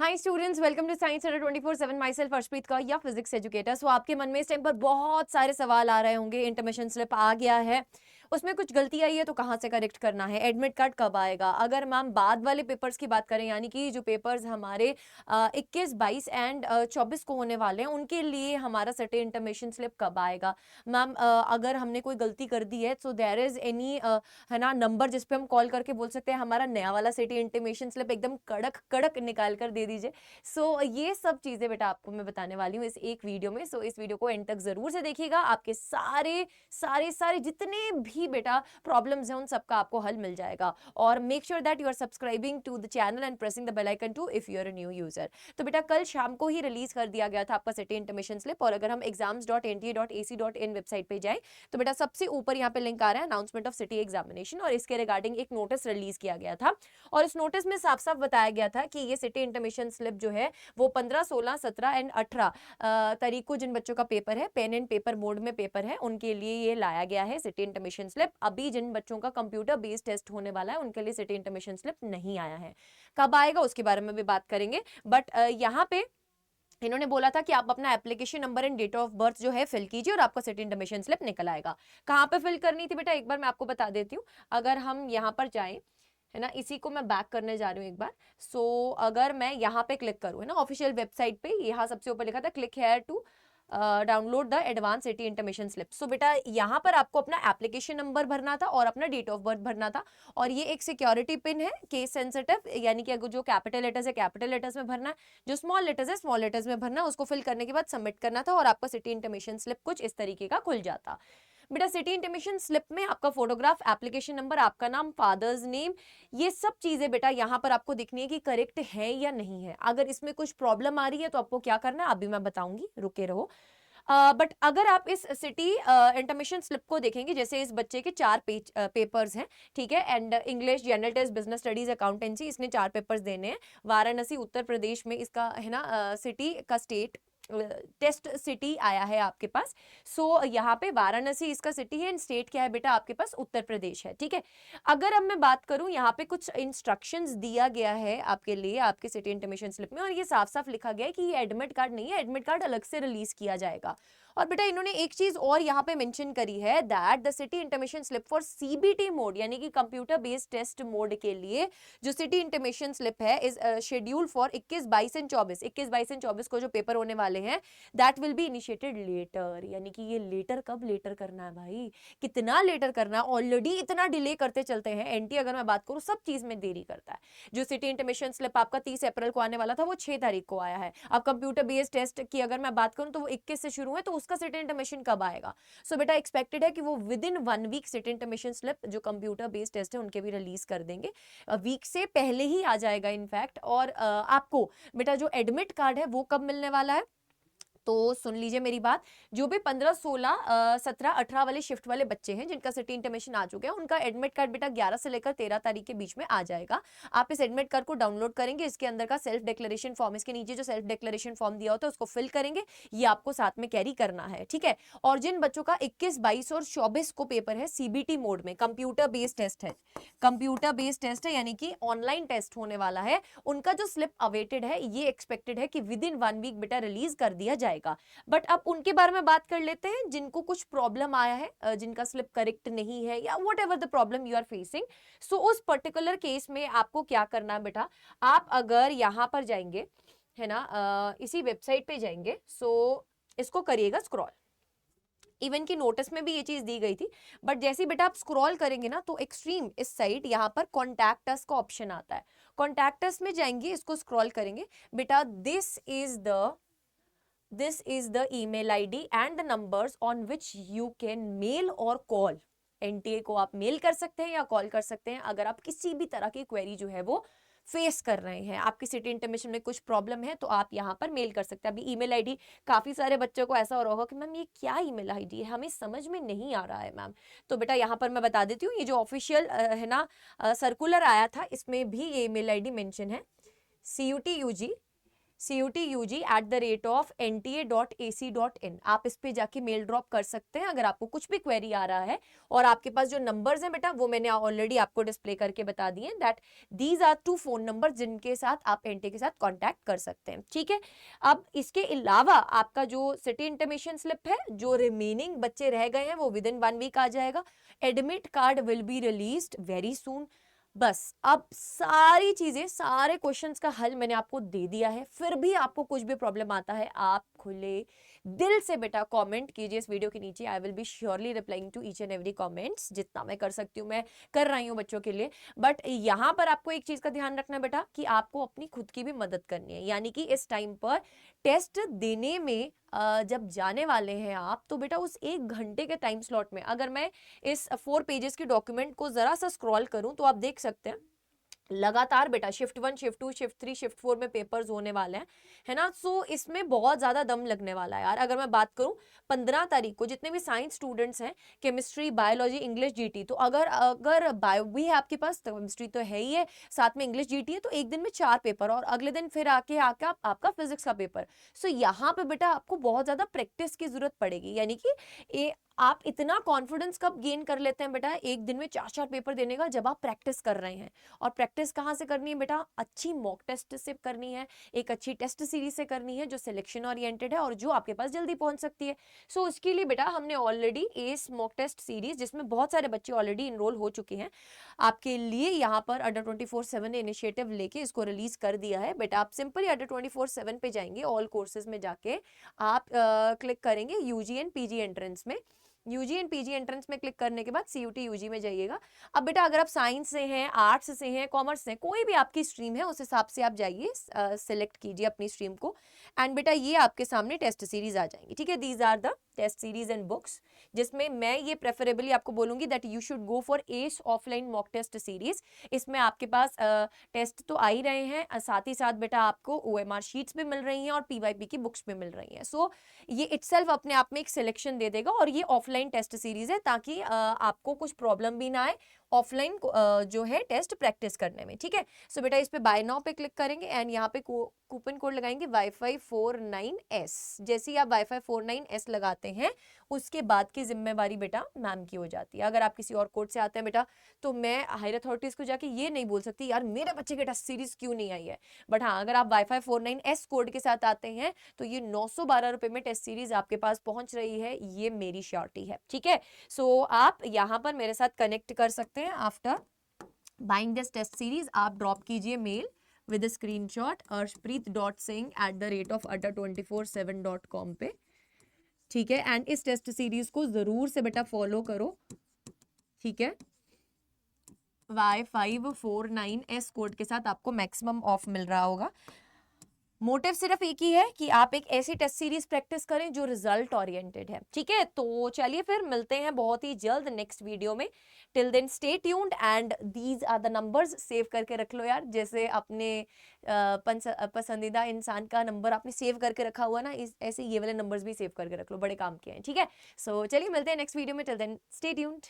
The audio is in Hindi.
Hi students, welcome to science Adda 24/7। My self Arshpreet का या फिजिक्स एजुकेटर। सो आपके मन में इस टाइम पर बहुत सारे सवाल आ रहे होंगे। इंटरमिशन स्लिप आ गया है, उसमें कुछ गलती आई है तो कहाँ से करेक्ट करना है, एडमिट कार्ड कब आएगा। अगर मैम बाद वाले पेपर्स की बात करें, यानी कि जो पेपर्स हमारे 21, 22 एंड 24 को होने वाले हैं, उनके लिए हमारा सटे इंटरमिशन स्लिप कब आएगा। मैम अगर हमने कोई गलती कर दी है सो देयर इज एनी है ना नंबर जिस पे हम कॉल करके बोल सकते हैं हमारा नया वाला सिटी इंटीमेशन स्लिप एकदम कड़क कड़क निकाल कर दे दीजिए। सो ये सब चीजें बेटा आपको मैं बताने वाली हूँ इस एक वीडियो में। सो इस वीडियो को एंड तक जरूर से देखिएगा, आपके सारे सारे सारे जितने भी बेटा प्रॉब्लम्स हैं उन सबका आपको हल मिल जाएगा। और make sure that you are subscribing to the channel and pressing the bell icon too if you are a new user. तो बेटा कल शाम को ही रिलीज कर दिया गया था आपका सिटी इंटीमेशन स्लिप। और अगर हम exams.nta.ac.in वेबसाइट पे जाए तो बेटा सबसे ऊपर यहाँ पे लिंक आ रहा है अनाउंसमेंट ऑफ सिटी एग्जामिनेशन, और इसके रिगार्डिंग एक नोटिस रिलीज किया गया था। और इस नोटिस में साफ साफ बताया गया था कि ये सिटी इंटरमिशन स्लिप जो है वो 15, 16, 17 एंड 18 तारीख को जिन बच्चों का पेपर है, पेन एंड पेपर मोड में पेपर है, उनके लिए ये लाया गया है सिटी इंटरमिशन स्लिप। अभी जिन बच्चों का कंप्यूटर बेस्ड टेस्ट होने वाला है उनके लिए सिटी इंटरमिशन स्लिप नहीं आया है। कब आएगा उसके बारे में भी बात करेंगे। बट यहाँ पे इन्होंने बोला था कि आप अपना application number and date of birth जो है फिल कीजिए और आपका सिटी इंटरमिशन स्लिप निकल आएगा। कहाँ पे फिल करनी थी बेटा, एक बार मैं आपको बता देती हूँ। अगर हम यहाँ पर जाएं, है ना, इसी को मैं बैक करने जा रही हूँ एक बार। अगर मैं यहाँ पे क्लिक करूँ, है ना, ऑफिशियल वेबसाइट पे यहाँ सबसे ऊपर लिखा था click here to download the advance city intimation slip. So बेटा यहाँ पर आपको अपना एप्लीकेशन नंबर भरना था और अपना डेट ऑफ बर्थ भरना था। और ये एक सिक्योरिटी पिन है, केस सेंसिटिव, यानी कि अगर जो कैपिटल लेटर्स है कैपिटल लेटर्स में भरना है, जो स्मॉल लेटर्स है स्मॉल लेटर्स में भरना है। उसको फिल करने के बाद सबमिट करना था और आपका सिटी इंटरमिशन स्लिप कुछ इस तरीके का खुल जाता। बेटा सिटी इंटीमेशन स्लिप में आपका फोटोग्राफ, एप्लीकेशन नंबर, आपका नाम, फादर्स नेम, ये सब चीजें बेटा यहाँ पर आपको दिखनी है कि करेक्ट है या नहीं है। अगर इसमें कुछ प्रॉब्लम आ रही है तो आपको क्या करना है अभी मैं बताऊंगी, रुके रहो। बट अगर आप इस सिटी इंटरमिशन स्लिप को देखेंगे, जैसे इस बच्चे के 4 पेपर्स हैं, ठीक है, and English, general test, business studies, accountancy, इसने 4 पेपर्स देने हैं। वाराणसी उत्तर प्रदेश में इसका है ना सिटी का स्टेट टेस्ट सिटी आया है आपके पास। यहाँ पे वाराणसी इसका सिटी है एंड स्टेट क्या है बेटा आपके पास, उत्तर प्रदेश है, ठीक है। अगर अब मैं बात करूं, यहाँ पे कुछ इंस्ट्रक्शंस दिया गया है आपके लिए आपके सिटी इंटीमेशन स्लिप में, और ये साफ साफ लिखा गया है कि ये एडमिट कार्ड नहीं है, एडमिट कार्ड अलग से रिलीज किया जाएगा। और बेटा इन्होंने एक चीज और यहाँ पे मेंशन करी है, that the city intimation slip for CBT mode, यानी कि कंप्यूटर बेस्ड टेस्ट मोड के लिए जो सिटी इंटीमेशन स्लिप है is schedule for 21, 22 and 24। 21, 22 and 24 को जो पेपर होने वाले हैं that will be initiated later. यानी कि ये लेटर कब लेटर करना है भाई, कितना लेटर करना है, ऑलरेडी इतना डिले करते चलते हैं। एनटी अगर मैं बात करूं सब चीज में देरी करता है। जो सिटी इंटीमेशन स्लिप आपका 30 अप्रैल को आने वाला था वो 6 तारीख को आया है। अब कंप्यूटर बेस्ड टेस्ट की अगर मैं बात करूं तो वो 21 से शुरू है, तो उसका सिटी इंटीमेशन कब आएगा। बेटा एक्सपेक्टेड है कि वो within 1 week city intimation slip जो कंप्यूटर बेस्ड टेस्ट है उनके भी रिलीज कर देंगे, वीक से पहले ही आ जाएगा इनफैक्ट। और आपको बेटा जो एडमिट कार्ड है वो कब मिलने वाला है, तो सुन लीजिए मेरी बात। जो भी 15, 16, 17, 18 वाले शिफ्ट वाले बच्चे हैं जिनका सिटी इंटीमेशन आ चुके हैं, उनका एडमिट कार्ड बेटा 11 से लेकर 13 तारीख के बीच में आ जाएगा। आप इस एडमिट कार्ड को डाउनलोड करेंगे, इसके अंदर का सेल्फ डिक्लेरेशन फॉर्म, इसके नीचे जो सेल्फ डिक्लेरेशन फॉर्म दिया होता है उसको फिल करेंगे, ये आपको साथ में कैरी करना है, ठीक है। और जिन बच्चों का 21, 22 और 24 को पेपर है सीबीटी मोड में, कंप्यूटर बेस्ड टेस्ट है, कंप्यूटर बेस्ड टेस्ट है यानी कि ऑनलाइन टेस्ट होने वाला है, उनका जो स्लिप अवेटेड है, ये एक्सपेक्टेड है कि विद इन 1 वीक बेटा रिलीज कर दिया जाएगा। बट अब उनके बारे में बात कर लेते हैं जिनको कुछ प्रॉब्लम आया है, जिनका स्लिप करेक्ट नहीं है या whatever the problem you are facing. उस पर्टिकुलर केस में आपको क्या करना है बेटा, आप अगर यहां पर जाएंगे, है ना, इसी वेबसाइट पे जाएंगे, इसको करिएगा स्क्रॉल। इवन की नोटिस में भी ये चीज दी गई थी, बट जैसे ही बेटा आप स्क्रॉल करेंगे ना तो एक्सट्रीम इस साइड यहाँ पर कॉन्टैक्ट अस का ऑप्शन आता है। कॉन्टैक्ट अस में जाएंगे, इसको स्क्रॉल करेंगे बेटा, this is the email ID and the numbers on which you can mail or call। NTA को आप मेल कर सकते हैं या कॉल कर सकते हैं अगर आप किसी भी तरह की क्वेरी जो है वो फेस कर रहे हैं, आपकी सिटी इंटीमेशन में कुछ प्रॉब्लम है तो आप यहाँ पर मेल कर सकते हैं। अभी ईमेल आईडी, काफी सारे बच्चों को ऐसा हो रहा होगा कि मैम ये क्या ईमेल आईडी है, हमें समझ में नहीं आ रहा है मैम। तो बेटा यहाँ पर मैं बता देती हूँ, ये जो ऑफिशियल है ना सर्कुलर आया था इसमें भी ये ईमेल आईडी मेंशन है, CUTUG cutug@nta.ac.in। आप इस पे जाके मेल ड्रॉप कर सकते हैं अगर आपको कुछ भी क्वेरी आ रहा है। और आपके पास जो नंबर्स हैं बेटा वो मैंने ऑलरेडी आपको डिस्प्ले करके बता दिए that these are 2 phone number जिनके साथ आप एनटीए के साथ कांटेक्ट कर सकते हैं, ठीक है। अब इसके अलावा आपका जो सिटी इंटीमेशन स्लिप है, जो रिमेनिंग बच्चे रह गए हैं वो विद इन 1 वीक आ जाएगा। Admit card will be released very soon. बस अब सारी चीजें, सारे क्वेश्चंस का हल मैंने आपको दे दिया है। फिर भी आपको कुछ भी प्रॉब्लम आता है, आप खुले दिल से बेटा कमेंट कीजिए इस वीडियो के नीचे। I will be surely replying to each and every comments. जितना मैं कर सकती हूँ मैं कर रही हूँ बच्चों के लिए। बट यहाँ पर आपको एक चीज का ध्यान रखना बेटा कि आपको अपनी खुद की भी मदद करनी है, यानी कि इस टाइम पर टेस्ट देने में जब जाने वाले हैं आप, तो बेटा उस 1 घंटे के टाइम स्लॉट में अगर मैं इस 4 पेजेस की डॉक्यूमेंट को जरा सा स्क्रॉल करूं तो आप देख सकते हैं लगातार बेटा शिफ्ट 1, शिफ्ट 2, शिफ्ट 3, शिफ्ट 4 में पेपर्स होने वाले हैं, है ना। सो इसमें बहुत ज्यादा दम लगने वाला है यार। अगर मैं बात करूं 15 तारीख को जितने भी साइंस स्टूडेंट्स हैं, केमिस्ट्री, बायोलॉजी, इंग्लिश, जीटी, तो अगर अगर बायो भी है आपके पास, तो केमिस्ट्री तो है ही है, साथ में इंग्लिश, जीटी है, तो एक दिन में 4 पेपर और अगले दिन फिर आके आके आपका फिजिक्स का पेपर। सो यहाँ पे बेटा आपको बहुत ज्यादा प्रैक्टिस की जरूरत पड़ेगी, यानी कि आप इतना कॉन्फिडेंस कब गेन कर लेते हैं बेटा एक दिन में 4 पेपर देने का, जब आप प्रैक्टिस कर रहे हैं। और प्रैक्टिस कहाँ से करनी है बेटा? अच्छी मॉक टेस्ट से करनी है, एक अच्छी टेस्ट सीरीज से करनी है जो सिलेक्शन ओरिएंटेड है और जो आपके पास जल्दी पहुंच सकती है। सो उसके लिए बेटा हमने ऑलरेडी एस मॉक टेस्ट सीरीज, जिसमें बहुत सारे बच्चे ऑलरेडी इनरोल हो चुके हैं, आपके लिए यहाँ पर अंडर 24/7 ने इनिशिएटिव लेके इसको रिलीज कर दिया है। बेटा आप सिंपली अंडर 24/7 पे जाएंगे, ऑल कोर्सेज में जाके आप क्लिक करेंगे यूजी एंड पीजी एंट्रेंस में। यूजी एंड पीजी एंट्रेंस में क्लिक करने के बाद सीयूटी यूजी में जाइएगा। अब बेटा अगर आप साइंस से हैं, आर्ट्स से हैं, कॉमर्स से हैं, कोई भी आपकी स्ट्रीम है उस हिसाब से आप जाइए, सिलेक्ट कीजिए अपनी स्ट्रीम को। एंड बेटा ये आपके सामने टेस्ट सीरीज आ जाएंगी, ठीक है। These are the test series and books, जिसमें मैं ये प्रेफरेबली आपको बोलूंगी that you should go for एस ऑफलाइन मॉक टेस्ट सीरीज। इसमें आपके पास टेस्ट तो आ ही रहे हैं, साथ ही साथ बेटा आपको ओएमआर शीट्स भी मिल रही हैं और पीवाईपी की बुक्स भी मिल रही हैं। सो ये इटसेल्फ अपने आप में एक सिलेक्शन दे देगा। और ये ऑफलाइन टेस्ट सीरीज है ताकि आपको कुछ प्रॉब्लम भी ना आए ऑफलाइन जो है टेस्ट प्रैक्टिस करने में, ठीक है। सो बेटा इस पे बाय नाउ पे क्लिक करेंगे एंड यहाँ पे कूपन कोड लगाएंगे वाईफाई 49S। जैसे ही आप वाईफाई 49S लगाते हैं उसके बाद की जिम्मेवारी बेटा मैम की हो जाती है। अगर आप किसी और कोड से आते हैं बेटा तो मैं हायर अथॉरिटीज को जाके ये नहीं बोल सकती यार मेरे बच्चे की टेस्ट सीरीज क्यों नहीं आई है। बट हाँ अगर आप वाईफाई 49S कोड के साथ आते हैं तो ये 912 रुपए में टेस्ट सीरीज आपके पास पहुंच रही है, ये मेरी श्योरिटी है, ठीक है। सो आप यहाँ पर मेरे साथ कनेक्ट कर सकते हैं। After buying this test series आप ड्रॉप कीजिए मेल विद स्क्रीनशॉट arshpreet.singh@the-adda247.com पे, ठीक है। एंड इस टेस्ट सीरीज को जरूर से बेटा फॉलो करो, ठीक है। Y549S कोड के साथ आपको मैक्सिमम ऑफ मिल रहा होगा। मोटिव सिर्फ एक ही है कि आप एक ऐसी टेस्ट सीरीज प्रैक्टिस करें जो रिजल्ट ओरिएंटेड है, ठीक है। तो चलिए फिर मिलते हैं बहुत ही जल्द नेक्स्ट वीडियो में। Till then stay tuned and these are the numbers. Save करके रख लो यार, जैसे अपने पसंदीदा इंसान का नंबर आपने सेव करके रखा हुआ ना, ऐसे ये वाले नंबर्स भी सेव करके रख लो, बड़े काम के हैं, ठीक है। सो चलिए मिलते हैं नेक्स्ट वीडियो में। Till then stay tuned.